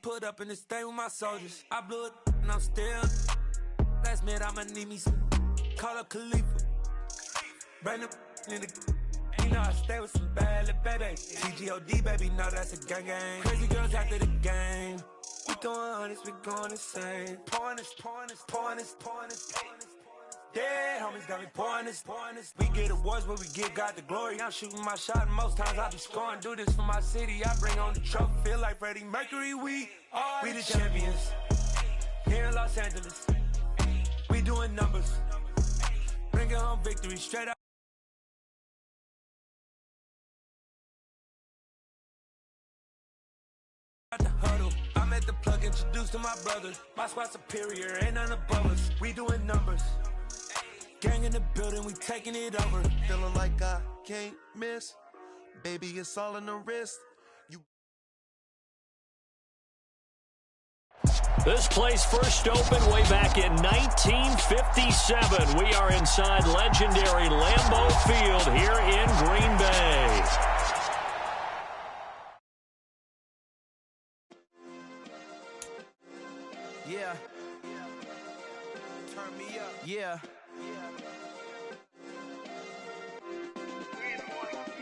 Put up in this thing with my soldiers. I blew it and I'm still. Last minute I'ma need me some. Call up Khalifa. Bring them in the. You know I stay with some bad little baby. TGOD baby, know that's a gang gang. Crazy girls after the game. We going honest, we going insane. Pouring this. Dead homies got me pouring this. We get awards, but we give God the glory. I'm shooting my shot, and most times I be scoring. Do this for my city, I bring on the trophy. Feel like Freddie Mercury, we the champions. Here in Los Angeles, we doing numbers. Bringing home victory, straight up. At the huddle, I'm at the plug, introduced to my brother. My squad superior, ain't none above us. We doing numbers. Gang in the building, we taking it over. Feeling like I can't miss. Baby, it's all in the wrist. This place first opened way back in 1957. We are inside legendary Lambeau Field here in Green Bay. Yeah. Turn me up. Yeah.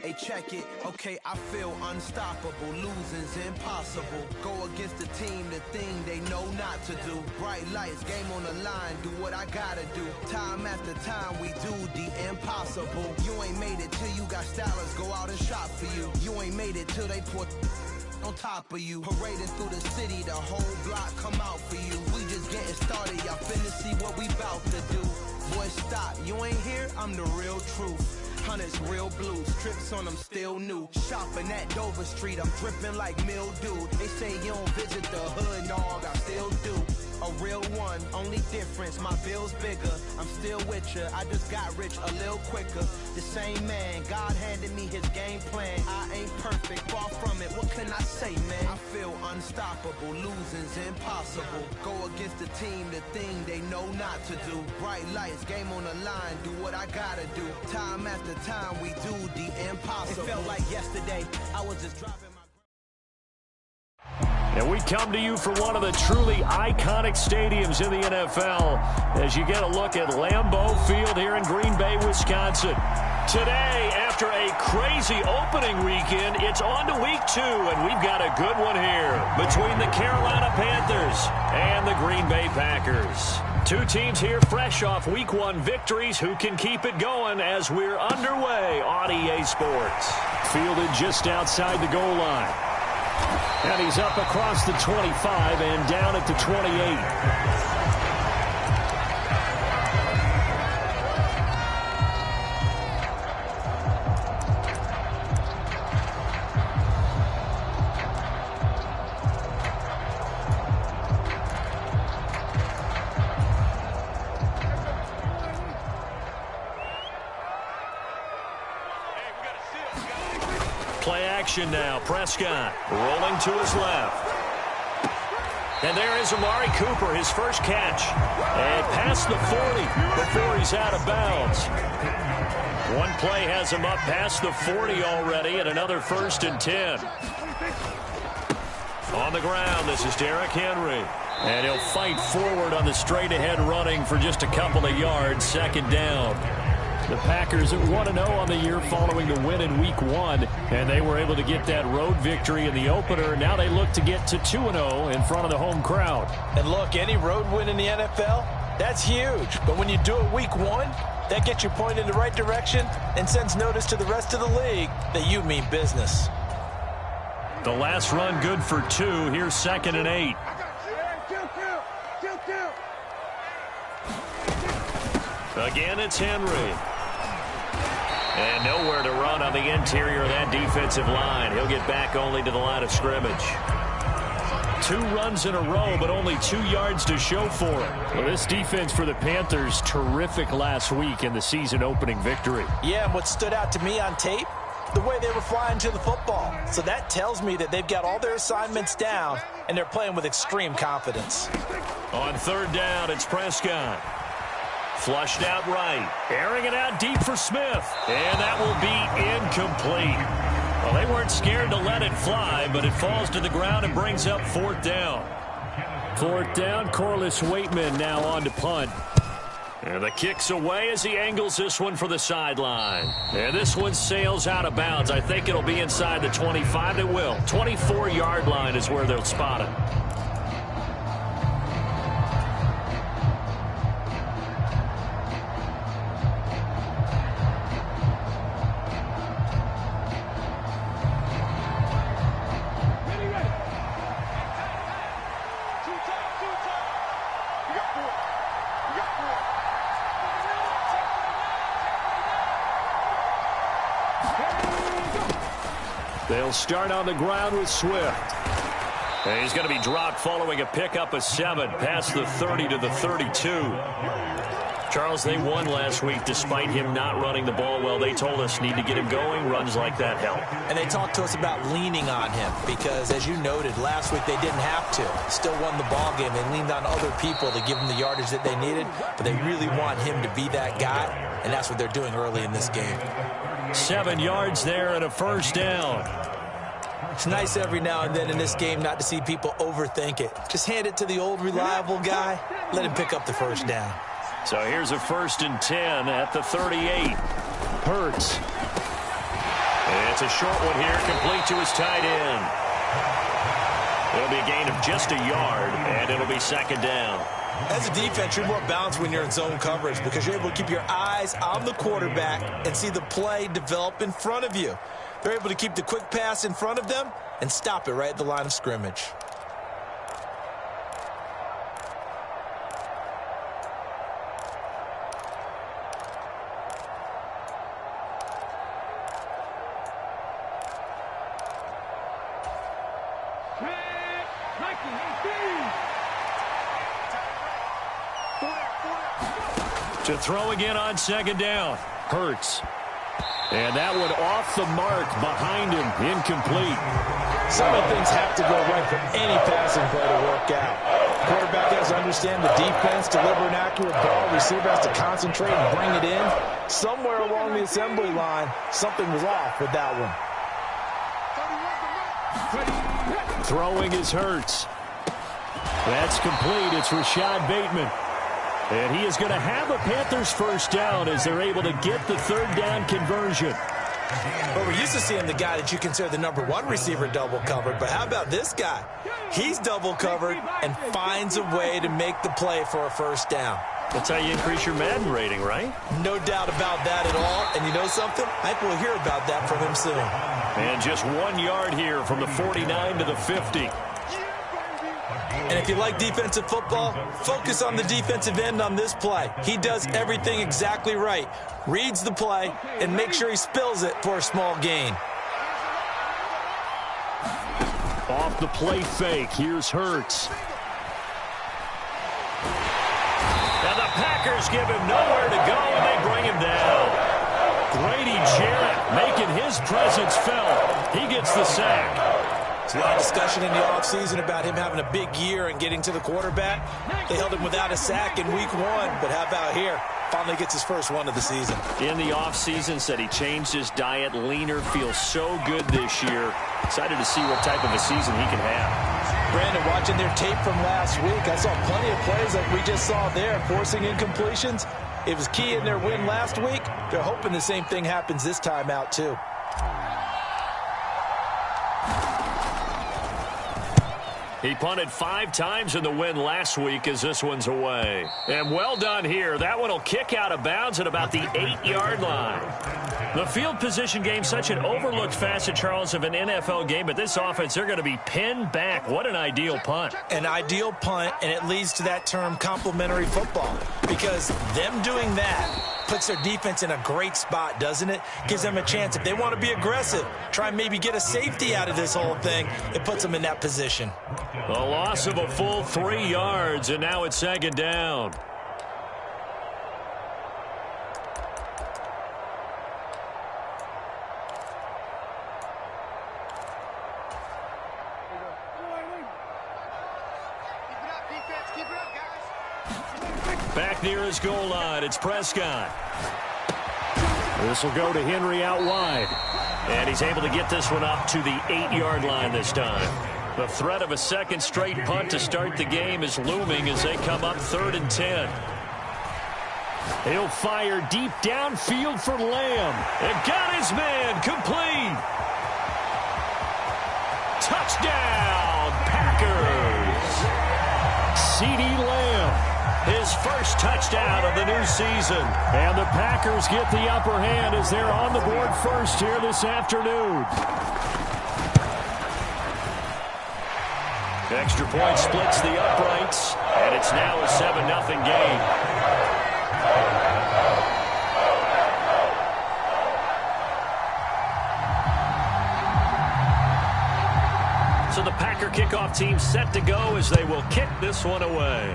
Hey, check it. Okay, I feel unstoppable. Losing's impossible. Go against the team, the thing they know not to do. Bright lights, game on the line. Do what I gotta do. Time after time, we do the impossible. You ain't made it till you got stylers go out and shop for you. You ain't made it till they put on top of you. Parading through the city, the whole block come out for you. We just getting started, y'all finna see what we bout to do. Boy, stop, you ain't here, I'm the real truth. Hunters, real blues, strips on them still new. Shopping at Dover Street, I'm dripping like mildew. They say you don't visit the hood, dog, I still do. A real one, only difference, my bill's bigger. I'm still with ya, I just got rich a little quicker. The same man, God handed me his game plan. I ain't perfect, far from it, what can I say, man? I feel unstoppable, losing's impossible. Go against the team, the thing they know not to do. Bright lights, game on the line, do what I gotta do. Time after time, we do the impossible. It felt like yesterday, I was just driving my... And we come to you from one of the truly iconic stadiums in the NFL as you get a look at Lambeau Field here in Green Bay, Wisconsin. Today, after a crazy opening weekend, it's on to week 2, and we've got a good one here between the Carolina Panthers and the Green Bay Packers. Two teams here fresh off week 1 victories who can keep it going as we're underway on EA Sports. Fielded just outside the goal line. And he's up across the 25 and down at the 28. Play action now. Prescott rolling to his left. And there is Amari Cooper, his first catch. And past the 40 before he's out of bounds. One play has him up past the 40 already, and another 1st and 10. On the ground, this is Derrick Henry. And he'll fight forward on the straight-ahead running for just a couple of yards, 2nd down. The Packers at 1-0 on the year following the win in week 1, and they were able to get that road victory in the opener. Now they look to get to 2-0 in front of the home crowd. And look, any road win in the NFL, that's huge. But when you do it week 1, that gets you pointed in the right direction and sends notice to the rest of the league that you mean business. The last run good for 2. Here's 2nd and 8. Again, it's Henry. And nowhere to run on the interior of that defensive line. He'll get back only to the line of scrimmage. 2 runs in a row, but only 2 yards to show for it. Well, this defense for the Panthers, terrific last week in the season-opening victory. Yeah, and what stood out to me on tape, the way they were flying to the football. So that tells me that they've got all their assignments down, and they're playing with extreme confidence. On 3rd down, it's Prescott. Flushed out right. Airing it out deep for Smith. And that will be incomplete. Well, they weren't scared to let it fly, but it falls to the ground and brings up 4th down. 4th down, Corliss Waitman now on to punt. And the kick's away as he angles this one for the sideline. And this one sails out of bounds. I think it'll be inside the 25. It will. 24-yard line is where they'll spot it. They'll start on the ground with Swift. And he's going to be dropped following a pickup of 7 past the 30 to the 32. Charles, they won last week despite him not running the ball well. They told us need to get him going. Runs like that help. And they talked to us about leaning on him because, as you noted, last week they didn't have to. Still won the ball game. They leaned on other people to give them the yardage that they needed, but they really want him to be that guy, and that's what they're doing early in this game. 7 yards there and a 1st down. It's nice every now and then in this game not to see people overthink it. Just hand it to the old reliable guy. Let him pick up the 1st down. So here's a 1st and 10 at the 38. Hurts. It's a short one here, complete to his tight end. It'll be a gain of just a yard, and it'll be 2nd down. As a defense, you're more balanced when you're in zone coverage because you're able to keep your eyes on the quarterback and see the play develop in front of you. They're able to keep the quick pass in front of them and stop it right at the line of scrimmage. To throw again on 2nd down. Hurts. And that one off the mark behind him. Incomplete. Some of the things have to go right for any passing play to work out. Quarterback has to understand the defense, deliver an accurate ball. Receiver has to concentrate and bring it in. Somewhere along the assembly line, something was off with that one. Throwing is Hurts. That's complete. It's Rashad Bateman. And he is going to have a Panthers 1st down as they're able to get the 3rd down conversion. Well, we're used to seeing the guy that you consider the #1 receiver double covered. But how about this guy? He's double covered and finds a way to make the play for a 1st down. That's how you increase your Madden rating, right? No doubt about that at all. And you know something? I think we'll hear about that from him soon. And just 1 yard here from the 49 to the 50. And if you like defensive football, focus on the defensive end on this play. He does everything exactly right. Reads the play and makes sure he spills it for a small gain. Off the play fake, here's Hurts. And the Packers give him nowhere to go, and they bring him down. Grady Jarrett making his presence felt. He gets the sack. There's a lot of discussion in the offseason about him having a big year and getting to the quarterback. They held him without a sack in week 1, but how about here? Finally gets his first one of the season. In the offseason, said he changed his diet, leaner, feels so good this year. Excited to see what type of a season he can have. Brandon, watching their tape from last week, I saw plenty of plays like we just saw there, forcing incompletions. It was key in their win last week. They're hoping the same thing happens this time out, too. He punted 5 times in the win last week as this one's away. And well done here. That one will kick out of bounds at about the 8-yard line. The field position game, such an overlooked facet, Charles, of an NFL game. But this offense, they're going to be pinned back. What an ideal punt. An ideal punt, and it leads to that term complementary football. Because them doing that puts their defense in a great spot, doesn't it? Gives them a chance. If they want to be aggressive, try and maybe get a safety out of this whole thing, it puts them in that position. A loss of a full 3 yards, and now it's 2nd down. Back near his goal line, it's Prescott. This will go to Henry out wide. And he's able to get this one up to the 8-yard line this time. The threat of a second straight punt to start the game is looming as they come up 3rd and 10. He'll fire deep downfield for Lamb. And got his man complete. Touchdown, Packers. C.D. Lamb, his first touchdown of the new season. And the Packers get the upper hand as they're on the board first here this afternoon. Extra point splits the uprights, and it's now a 7-0 game. So the Packer kickoff team set to go as they will kick this one away.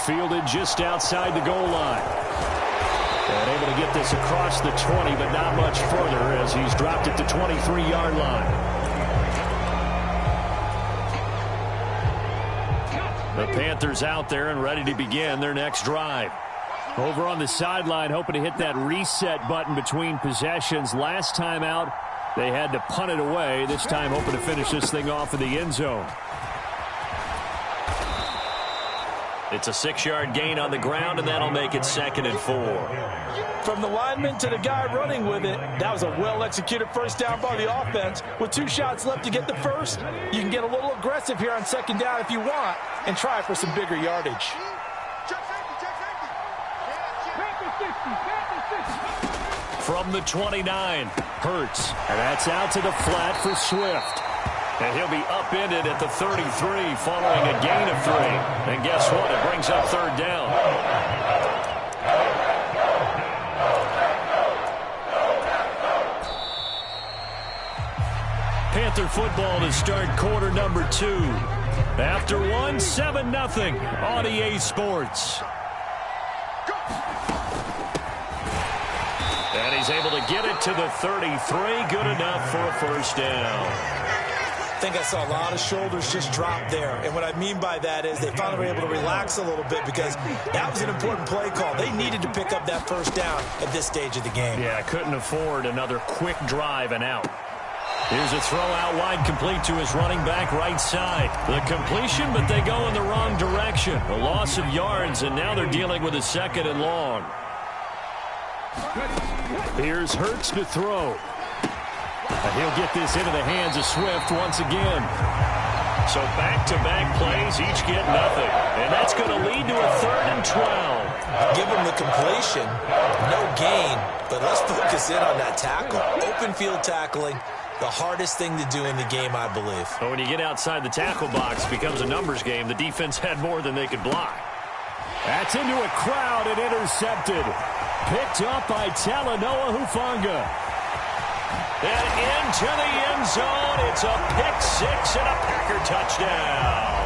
Fielded just outside the goal line. And able to get this across the 20, but not much further as he's dropped it to 23-yard line. The Panthers out there and ready to begin their next drive. Over on the sideline, hoping to hit that reset button between possessions. Last time out, they had to punt it away. This time, hoping to finish this thing off in the end zone. It's a 6-yard gain on the ground, and that'll make it 2nd and 4. From the lineman to the guy running with it, that was a well-executed first down by the offense. With 2 shots left to get the first, you can get a little aggressive here on 2nd down if you want and try for some bigger yardage. From the 29, Hurts, and that's out to the flat for Swift. And he'll be upended at the 33 following a gain of 3. And guess what? It brings up 3rd down. Panther football to start quarter number 2. After 1, 7-0 on EA Sports. And he's able to get it to the 33. Good enough for a first down. I think I saw a lot of shoulders just drop there. And what I mean by that is they finally were able to relax a little bit because that was an important play call. They needed to pick up that first down at this stage of the game. Yeah, couldn't afford another quick drive and out. Here's a throw out wide, complete to his running back right side. The completion, but they go in the wrong direction. A loss of yards, and now they're dealing with a 2nd and long. Here's Hurts to throw. And he'll get this into the hands of Swift once again. So back-to-back plays, each get nothing. And that's going to lead to a 3rd and 12. Give him the completion, no gain, but let's focus in on that tackle. Open field tackling, the hardest thing to do in the game, I believe. But when you get outside the tackle box, it becomes a numbers game. The defense had more than they could block. That's into a crowd and intercepted. Picked up by Talanoa Hufanga. And into the end zone. It's a pick-6 and a Packer touchdown.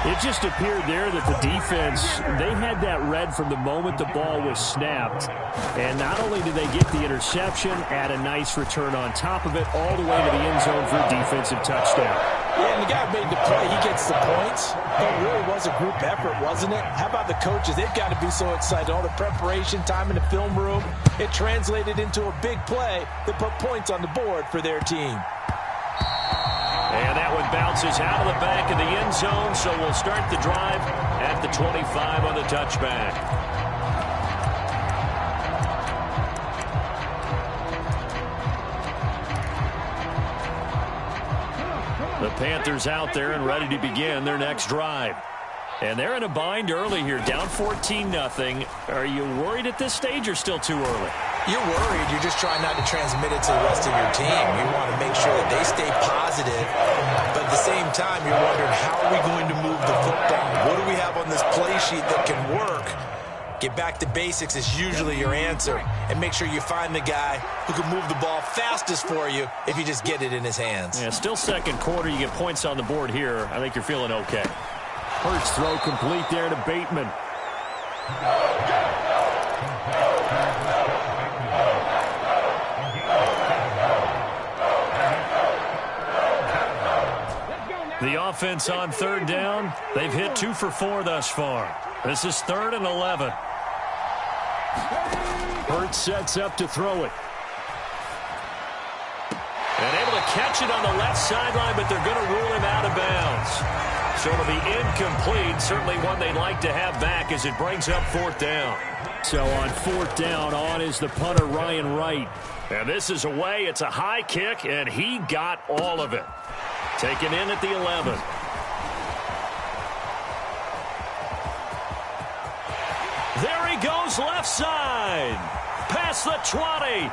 It just appeared there that the defense, they had that read from the moment the ball was snapped. And not only did they get the interception, add a nice return on top of it, all the way to the end zone for a defensive touchdown. Yeah, and the guy made the play. He gets the points. But it really was a group effort, wasn't it? How about the coaches? They've got to be so excited. All the preparation, time in the film room, it translated into a big play that put points on the board for their team. And that one bounces out of the back of the end zone, so we'll start the drive at the 25 on the touchback. The Panthers out there and ready to begin their next drive. And they're in a bind early here, down 14-0. Are you worried at this stage or still too early? You're worried. You're just trying not to transmit it to the rest of your team. You want to make sure that they stay positive. But at the same time, you're wondering, how are we going to move the football? What do we have on this play sheet that can work? Get back to basics is usually your answer. And make sure you find the guy who can move the ball fastest for you if you just get it in his hands. Yeah, still second quarter. You get points on the board here. I think you're feeling okay. Hurts throw complete there to Bateman. The offense on 3rd down. They've hit 2 for 4 thus far. This is 3rd and 11. Hurts sets up to throw it. And able to catch it on the left sideline, but they're going to rule him out of bounds. So it'll be incomplete. Certainly one they'd like to have back as it brings up 4th down. So on 4th down, on is the punter, Ryan Wright. And this is away. It's a high kick, and he got all of it. Taken in at the 11. There he goes, left side. Past the 20.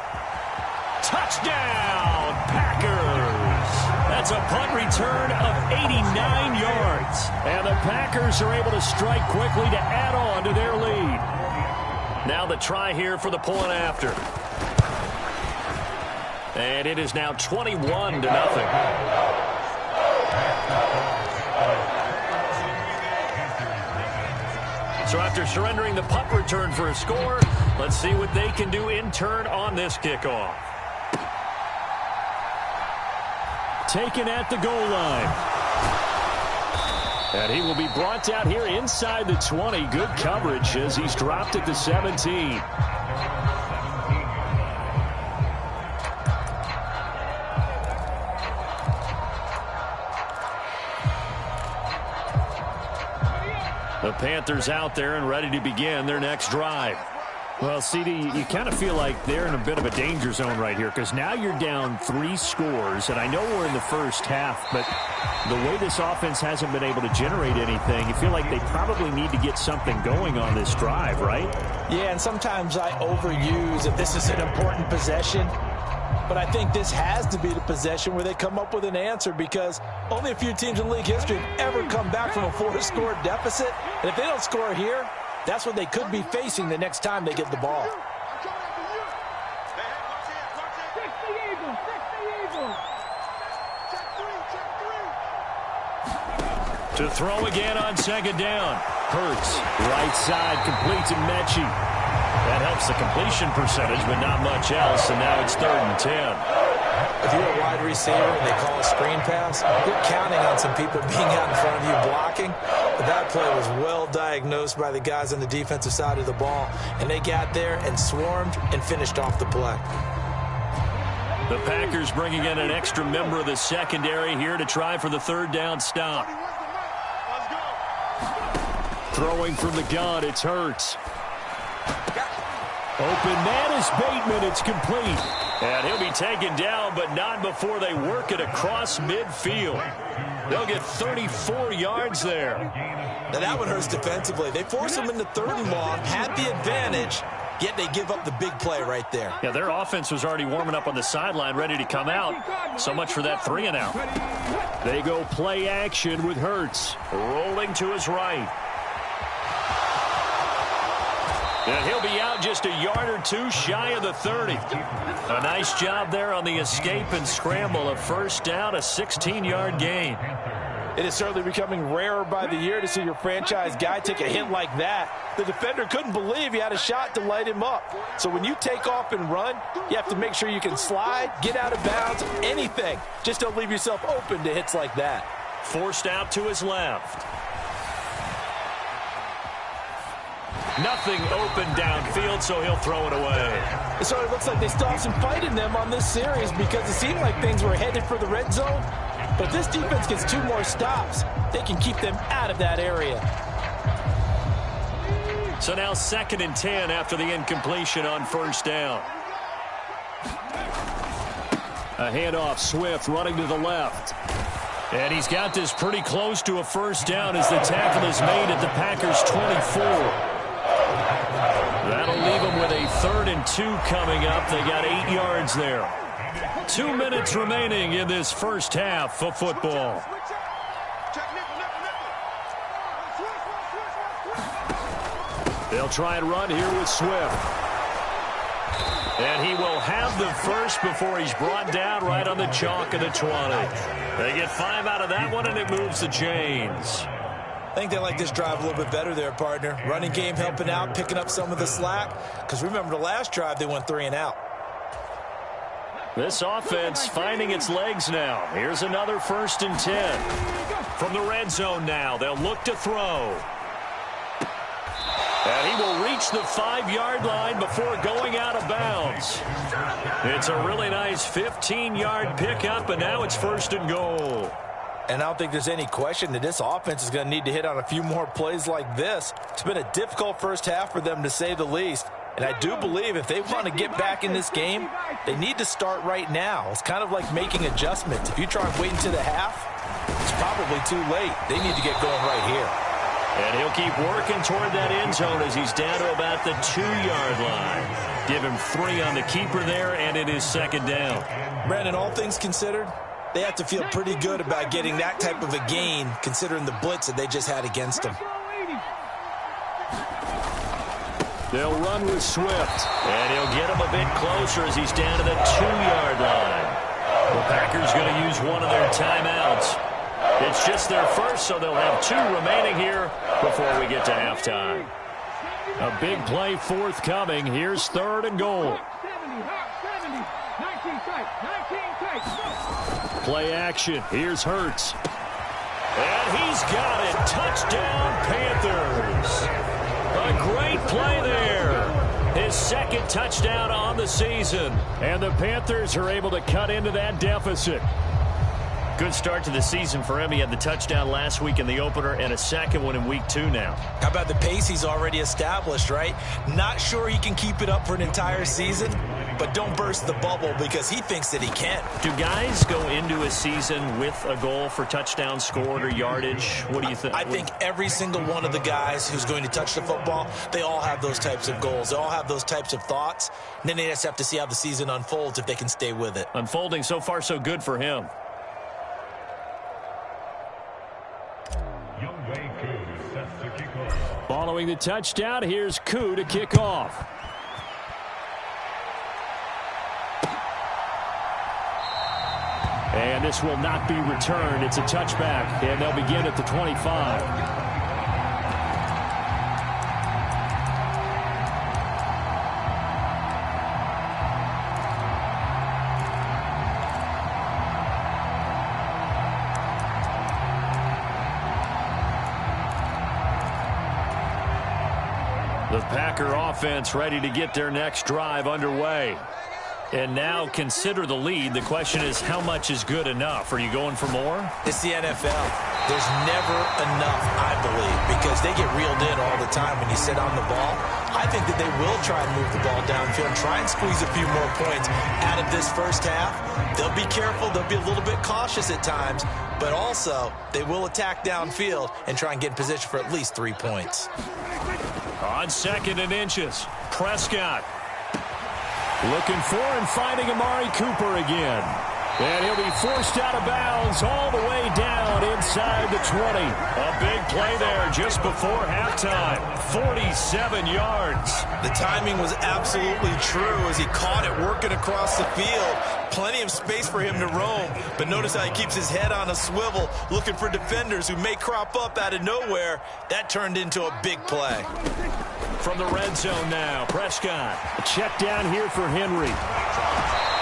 Touchdown, Packers. That's a punt return of 89 yards. And the Packers are able to strike quickly to add on to their lead. Now the try here for the point after. And it is now 21-0. So after surrendering the punt return for a score, let's see what they can do in turn on this kickoff. Taken at the goal line. And he will be brought down here inside the 20. Good coverage as he's dropped at the 17. The Panthers out there and ready to begin their next drive. Well, CD, you kind of feel like they're in a bit of a danger zone right here because now you're down 3 scores, and I know we're in the first half, but the way this offense hasn't been able to generate anything, you feel like they probably need to get something going on this drive, right? Yeah, and sometimes I overuse if this is an important possession, but I think this has to be the possession where they come up with an answer because only a few teams in league history have ever come back from a 4-score deficit, and if they don't score here, that's what they could be facing the next time they get the ball. To throw again on 2nd down. Hurts, right side, completes to Mechie. That helps the completion percentage, but not much else, and now it's 3rd and 10. If you're a wide receiver and they call a screen pass, you're counting on some people being out in front of you blocking. But that play was well diagnosed by the guys on the defensive side of the ball, and they got there and swarmed and finished off the play. The Packers bringing in an extra member of the secondary here to try for the 3rd down stop. Throwing from the gun, it's Hurts. Open man is Bateman. It's complete. And he'll be taken down, but not before they work it across midfield. They'll get 34 yards there. Now that one hurts defensively. They force him into 3rd and long, had the advantage, yet they give up the big play right there. Yeah, their offense was already warming up on the sideline, ready to come out. So much for that 3-and-out. They go play action with Hurts. Rolling to his right. And he'll be out just a yard or 2 shy of the 30. A nice job there on the escape and scramble. A 1st down, a 16-yard gain. It is certainly becoming rarer by the year to see your franchise guy take a hit like that. The defender couldn't believe he had a shot to light him up. So when you take off and run, you have to make sure you can slide, get out of bounds, anything. Just don't leave yourself open to hits like that. Forced out to his left. Nothing open downfield, so he'll throw it away. So it looks like they still have some fight in them on this series because it seemed like things were headed for the red zone. But if this defense gets 2 more stops, they can keep them out of that area. So now 2nd and 10 after the incompletion on 1st down. A handoff, Swift running to the left. And he's got this pretty close to a 1st down as the tackle is made at the Packers' 24. That'll leave them with a 3rd and 2 coming up. They got 8 yards there. 2 minutes remaining in this first half of football. They'll try and run here with Swift. And he will have the first before he's brought down right on the chalk of the 20. They get 5 out of that one, and it moves the chains. I think they like this drive a little bit better there, partner. Running game helping out, picking up some of the slack. Because remember the last drive, they went 3-and-out. This offense finding its legs now. Here's another 1st and 10. From the red zone now, they'll look to throw. And he will reach the 5-yard line before going out of bounds. It's a really nice 15-yard pickup, and now it's 1st and goal. And I don't think there's any question that this offense is going to need to hit on a few more plays like this. It's been a difficult first half for them, to say the least. And I do believe if they want to get back in this game, they need to start right now. It's kind of like making adjustments. If you try and wait until the half, it's probably too late. They need to get going right here. And he'll keep working toward that end zone as he's down to about the 2-yard line. Give him 3 on the keeper there, and it is 2nd down. Brandon, all things considered, they have to feel pretty good about getting that type of a gain, considering the blitz that they just had against them. They'll run with Swift, and he'll get him a bit closer as he's down to the 2-yard line. The Packers going to use one of their timeouts. It's just their first, so they'll have 2 remaining here before we get to halftime. A big play forthcoming. Here's 3rd and goal. Play action. Here's Hurts. And he's got it. Touchdown, Panthers. A great play there. His 2nd touchdown on the season. And the Panthers are able to cut into that deficit. Good start to the season for him. He had the touchdown last week in the opener and a 2nd one in week 2 now. How about the pace he's already established, right? Not sure he can keep it up for an entire season, but don't burst the bubble because he thinks that he can. Do guys go into a season with a goal for touchdowns scored or yardage? What do you think? I think every single one of the guys who's going to touch the football, they all have those types of goals. They all have those types of thoughts. And then they just have to see how the season unfolds if they can stay with it. Unfolding so far so good for him. Following the touchdown, here's Koo to kick off. And this will not be returned. It's a touchback, and they'll begin at the 25. The Packer offense ready to get their next drive underway. And now consider the lead. The question is, how much is good enough? Are you going for more? It's the NFL. There's never enough, I believe, because they get reeled in all the time when you sit on the ball. I think that they will try and move the ball downfield and try and squeeze a few more points out of this first half. They'll be careful. They'll be a little bit cautious at times, but also they will attack downfield and try and get in position for at least 3 points. On 2nd and inches, Prescott looking for and finding Amari Cooper again. And he'll be forced out of bounds all the way down inside the 20. A big play there just before halftime. 47 yards. The timing was absolutely true as he caught it working across the field. Plenty of space for him to roam. But notice how he keeps his head on a swivel, looking for defenders who may crop up out of nowhere. That turned into a big play. From the red zone now, Prescott. A check down here for Henry.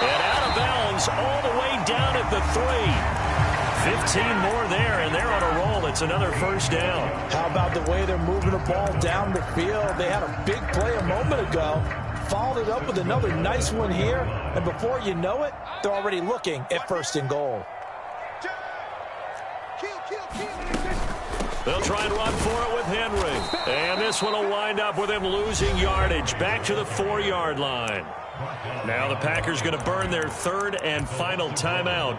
And out of bounds all the way down at the 3. 15 more there, and they're on a roll. It's another first down. How about the way they're moving the ball down the field? They had a big play a moment ago. Followed it up with another nice one here. And before you know it, they're already looking at 1st and goal. They'll try and run for it with Henry. And this one will wind up with him losing yardage back to the 4-yard line. Now the Packers going to burn their 3rd and final timeout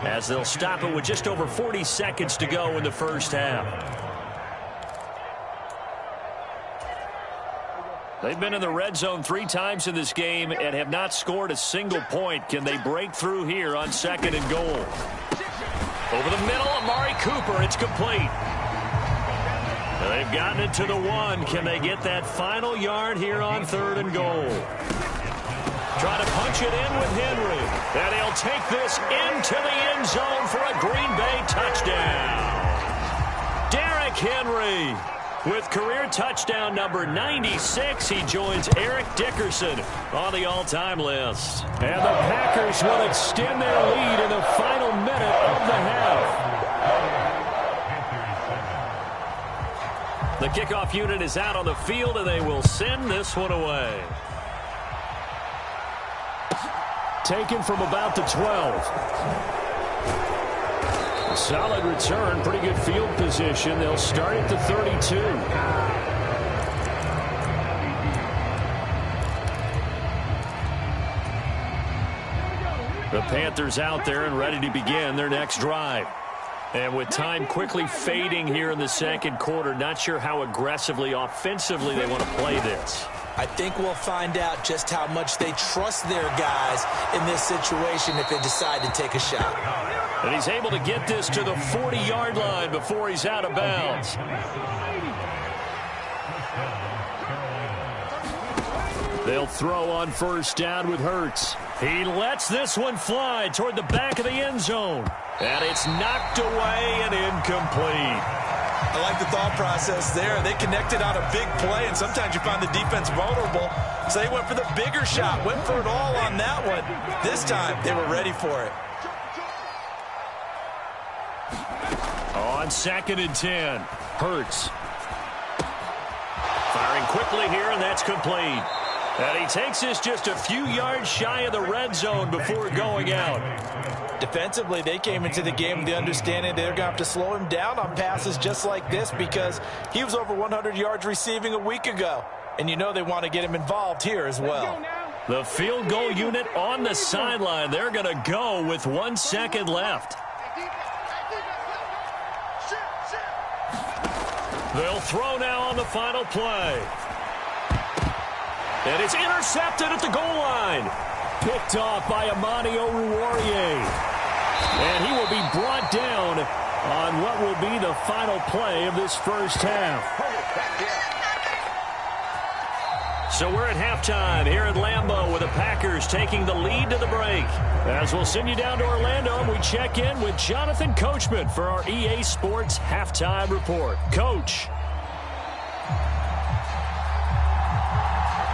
as they'll stop it with just over 40 seconds to go in the first half. They've been in the red zone 3 times in this game and have not scored a single point. Can they break through here on 2nd and goal? Over the middle, Amari Cooper. It's complete. They've gotten it to the 1. Can they get that final yard here on 3rd and goal? Trying to punch it in with Henry. And he'll take this into the end zone for a Green Bay touchdown. Derrick Henry with career touchdown number 96. He joins Eric Dickerson on the all-time list. And the Packers will extend their lead in the final minute of the half. The kickoff unit is out on the field, and they will send this one away. Taken from about the 12. A solid return, pretty good field position. They'll start at the 32. The Panthers out there and ready to begin their next drive. And with time quickly fading here in the second quarter, not sure how aggressively, offensively they want to play this. I think we'll find out just how much they trust their guys in this situation if they decide to take a shot. And he's able to get this to the 40-yard line before he's out of bounds. They'll throw on first down with Hurts. He lets this one fly toward the back of the end zone. And it's knocked away and incomplete. I like the thought process there. They connected on a big play, and sometimes you find the defense vulnerable. So they went for the bigger shot, went for it all on that one. This time, they were ready for it. On 2nd and 10, Hurts. Firing quickly here, and that's complete. And he takes this just a few yards shy of the red zone before going out. Defensively, they came into the game with the understanding they're going to have to slow him down on passes just like this because he was over 100 yards receiving a week ago. And you know they want to get him involved here as well. The field goal unit on the sideline. They're going to go with 1 second left. They'll throw now on the final play. And it's intercepted at the goal line. Picked off by Amani Oruwariye. And he will be brought down on what will be the final play of this first half. So we're at halftime here at Lambeau with the Packers taking the lead to the break. As we'll send you down to Orlando, and we check in with Jonathan Coachman for our EA Sports Halftime Report. Coach.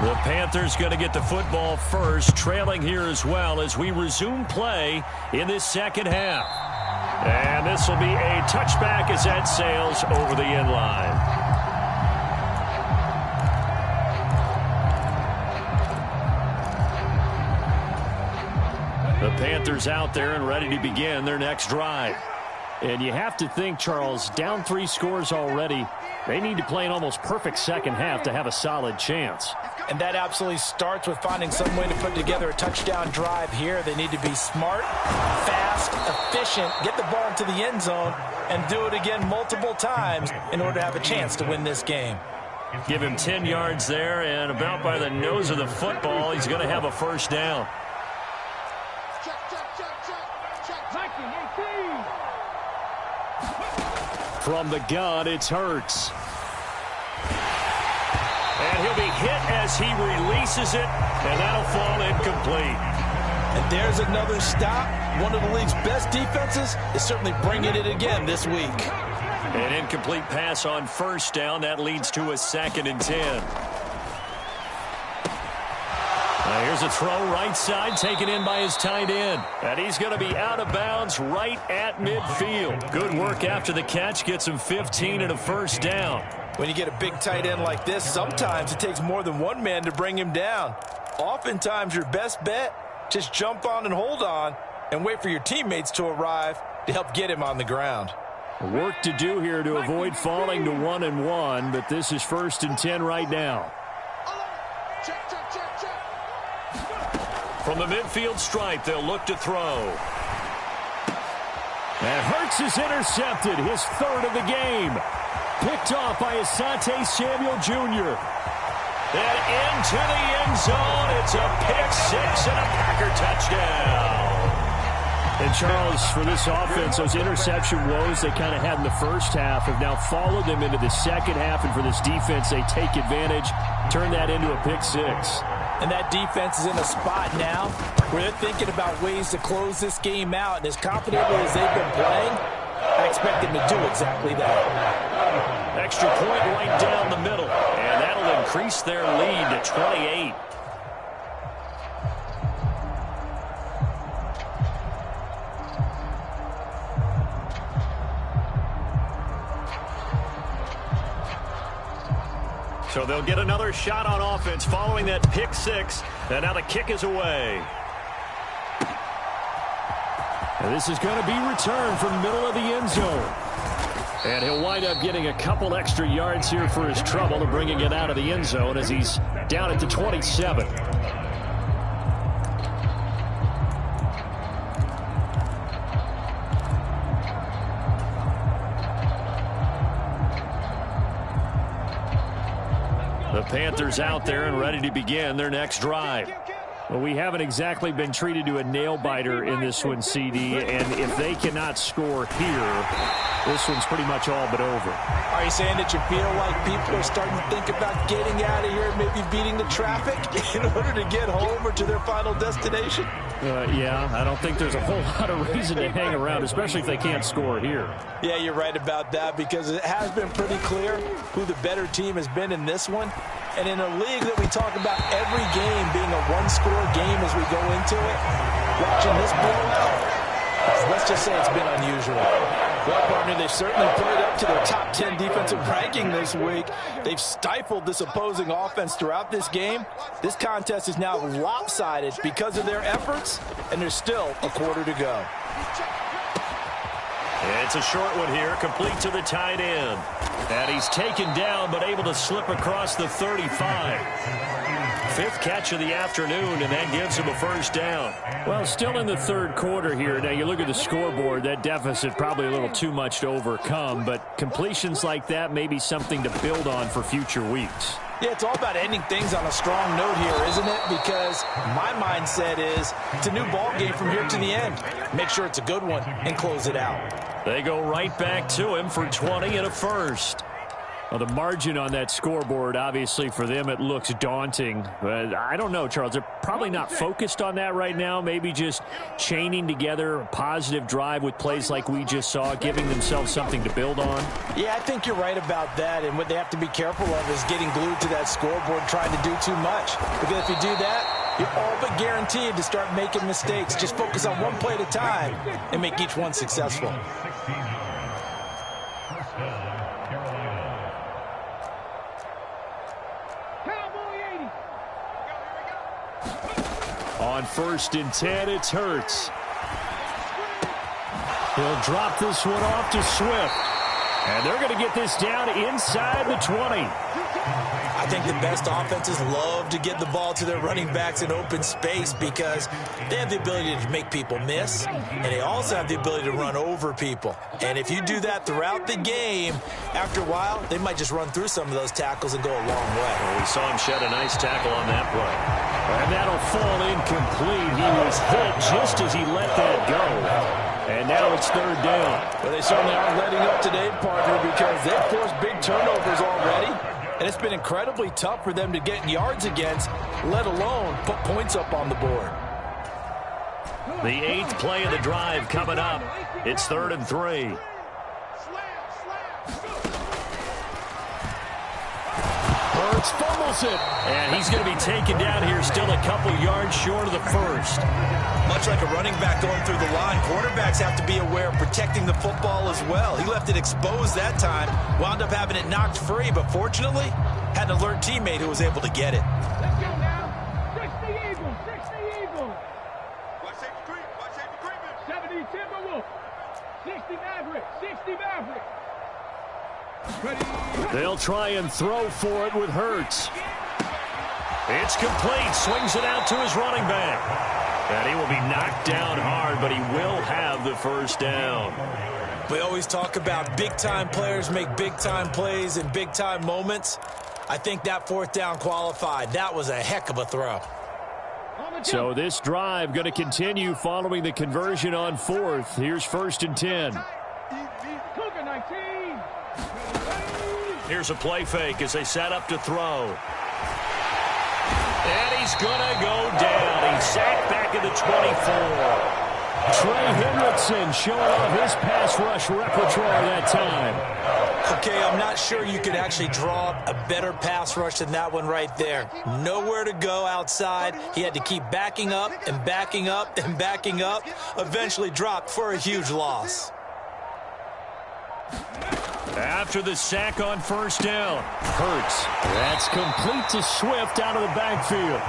The Panthers going to get the football first, trailing here as well as we resume play in this second half. And this will be a touchback as that sails over the end line. The Panthers out there and ready to begin their next drive. And you have to think, Charles, down 3 scores already. They need to play an almost perfect second half to have a solid chance. And that absolutely starts with finding some way to put together a touchdown drive here. They need to be smart, fast, efficient, get the ball into the end zone, and do it again multiple times in order to have a chance to win this game. Give him 10 yards there, and about by the nose of the football, he's going to have a first down. From the gun, it's Hurts. And he'll be hit as he releases it, and that'll fall incomplete. And there's another stop. One of the league's best defenses is certainly bringing it again this week. An incomplete pass on first down. That leads to a 2nd and 10. Now here's a throw right side taken in by his tight end. And he's going to be out of bounds right at midfield. Good work after the catch. Gets him 15 and a first down. When you get a big tight end like this, sometimes it takes more than one man to bring him down. Oftentimes your best bet, just jump on and hold on and wait for your teammates to arrive to help get him on the ground. Work to do here to avoid falling to 1-1, but this is 1st and 10 right now. From the midfield stripe, they'll look to throw. And Hurts is intercepted, his 3rd of the game. Picked off by Asante Samuel Jr. And into the end zone. It's a pick 6 and a Packer touchdown. And Charles, for this offense, those interception woes they kind of had in the first half have now followed them into the second half. And for this defense, they take advantage, turn that into a pick 6. And that defense is in a spot now where they're thinking about ways to close this game out. And as confidently as they've been playing, I expect them to do exactly that. Extra point right down the middle. And that'll increase their lead to 28. So they'll get another shot on offense following that pick six. And now the kick is away. And this is going to be returned from middle of the end zone. And he'll wind up getting a couple extra yards here for his trouble and bringing it out of the end zone as he's down at the 27. The Panthers out there and ready to begin their next drive. Well, we haven't exactly been treated to a nail-biter in this one, CD, and if they cannot score here, this one's pretty much all but over. Are you saying that you feel like people are starting to think about getting out of here and maybe beating the traffic in order to get home or to their final destination? Yeah, I don't think there's a whole lot of reason to hang around, especially if they can't score here. Yeah, you're right about that because it has been pretty clear who the better team has been in this one. And in a league that we talk about every game being a one-score game as we go into it, watching this blowout, let's just say it's been unusual. Well, partner, they've certainly played up to their top 10 defensive ranking this week. They've stifled this opposing offense throughout this game. This contest is now lopsided because of their efforts, and there's still a quarter to go. It's a short one here, complete to the tight end. And he's taken down, but able to slip across the 35. Fifth catch of the afternoon, and that gives him a first down. Well, still in the third quarter here. Now, you look at the scoreboard, that deficit probably a little too much to overcome, but completions like that may be something to build on for future weeks. Yeah, it's all about ending things on a strong note here, isn't it? Because my mindset is it's a new ball game from here to the end. Make sure it's a good one and close it out. They go right back to him for 20 and a first. Well, the margin on that scoreboard, obviously, for them, it looks daunting. But I don't know, Charles. They're probably not focused on that right now. Maybe just chaining together a positive drive with plays like we just saw, giving themselves something to build on. Yeah, I think you're right about that. And what they have to be careful of is getting glued to that scoreboard trying to do too much. Because if you do that, you're all but guaranteed to start making mistakes. Just focus on one play at a time and make each one successful. On 1st and 10, it's Hurts. He'll drop this one off to Swift. And they're going to get this down inside the 20. I think the best offenses love to get the ball to their running backs in open space because they have the ability to make people miss, and they also have the ability to run over people. And if you do that throughout the game, after a while, they might just run through some of those tackles and go a long way. Well, we saw him shed a nice tackle on that play. And that'll fall incomplete. He was hit just as he let that go. And now it's 3rd down. Well, they certainly aren't letting up today, partner, because they've forced big turnovers already. And it's been incredibly tough for them to get yards against, let alone put points up on the board. The 8th play of the drive coming up. It's 3rd and 3. Hurts fumbles it. And he's going to be taken down here, still a couple yards short of the first. Much like a running back going through the line, quarterbacks have to be aware of protecting the football as well. He left it exposed that time, wound up having it knocked free, but fortunately, had an alert teammate who was able to get it. Let's go now. 60 Eagles, 60 Eagles. Watch safety creep, 70 Timberwolves, 60 Maverick, 60 Maverick. They'll try and throw for it with Hurts. It's complete. Swings it out to his running back. And he will be knocked down hard, but he will have the first down. We always talk about big-time players make big-time plays in big-time moments. I think that 4th down qualified. That was a heck of a throw. So this drive going to continue following the conversion on 4th. Here's 1st and 10. Here's a play fake as they set up to throw. And he's going to go down. He's sacked back at the 24. Trey Hendrickson showing off his pass rush repertoire that time. Okay, I'm not sure you could actually draw a better pass rush than that one right there. Nowhere to go outside. He had to keep backing up and backing up and backing up. Eventually dropped for a huge loss. After the sack on first down. Hurts. That's complete to Swift out of the backfield.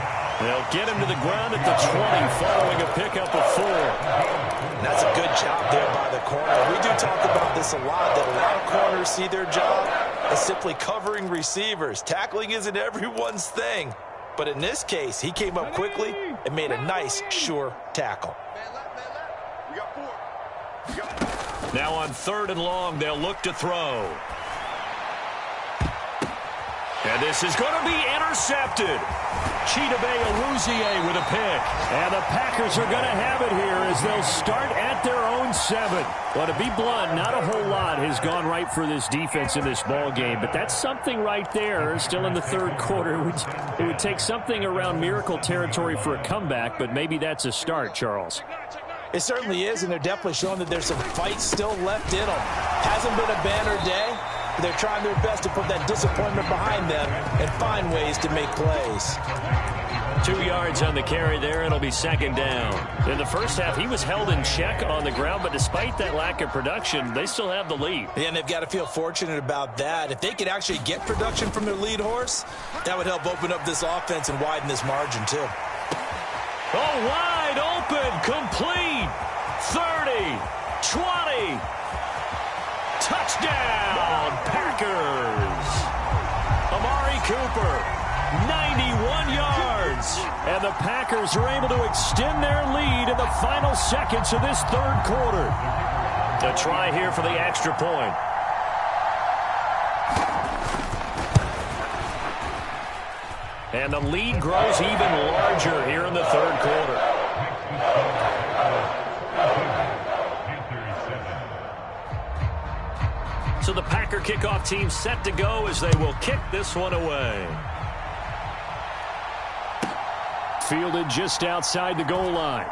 They'll get him to the ground at the 20 following a pickup of 4. And that's a good job there by the corner. We do talk about this a lot, that a lot of corners see their job as simply covering receivers. Tackling isn't everyone's thing. But in this case, he came up quickly and made a nice, sure tackle. We got 4. Now on 3rd and long, they'll look to throw. And this is going to be intercepted. Chidobe Awuzie with a pick. And the Packers are going to have it here as they'll start at their own 7. Well, to be blunt, not a whole lot has gone right for this defense in this ball game, but that's something right there. Still in the 3rd quarter. It would take something around miracle territory for a comeback, but maybe that's a start, Charles. It certainly is, and they're definitely showing that there's some fight still left in them. Hasn't been a banner day. They're trying their best to put that disappointment behind them and find ways to make plays. 2 yards on the carry there. It'll be 2nd down. In the first half, he was held in check on the ground, but despite that lack of production, they still have the lead. Yeah, and they've got to feel fortunate about that. If they could actually get production from their lead horse, that would help open up this offense and widen this margin, too. Oh, wide open, complete, 30, 20, touchdown, Packers. Amari Cooper, 91 yards. And the Packers are able to extend their lead in the final seconds of this 3rd quarter. A try here for the extra point. And the lead grows even larger here in the 3rd quarter. So the Packer kickoff team set to go as they will kick this one away. Fielded just outside the goal line.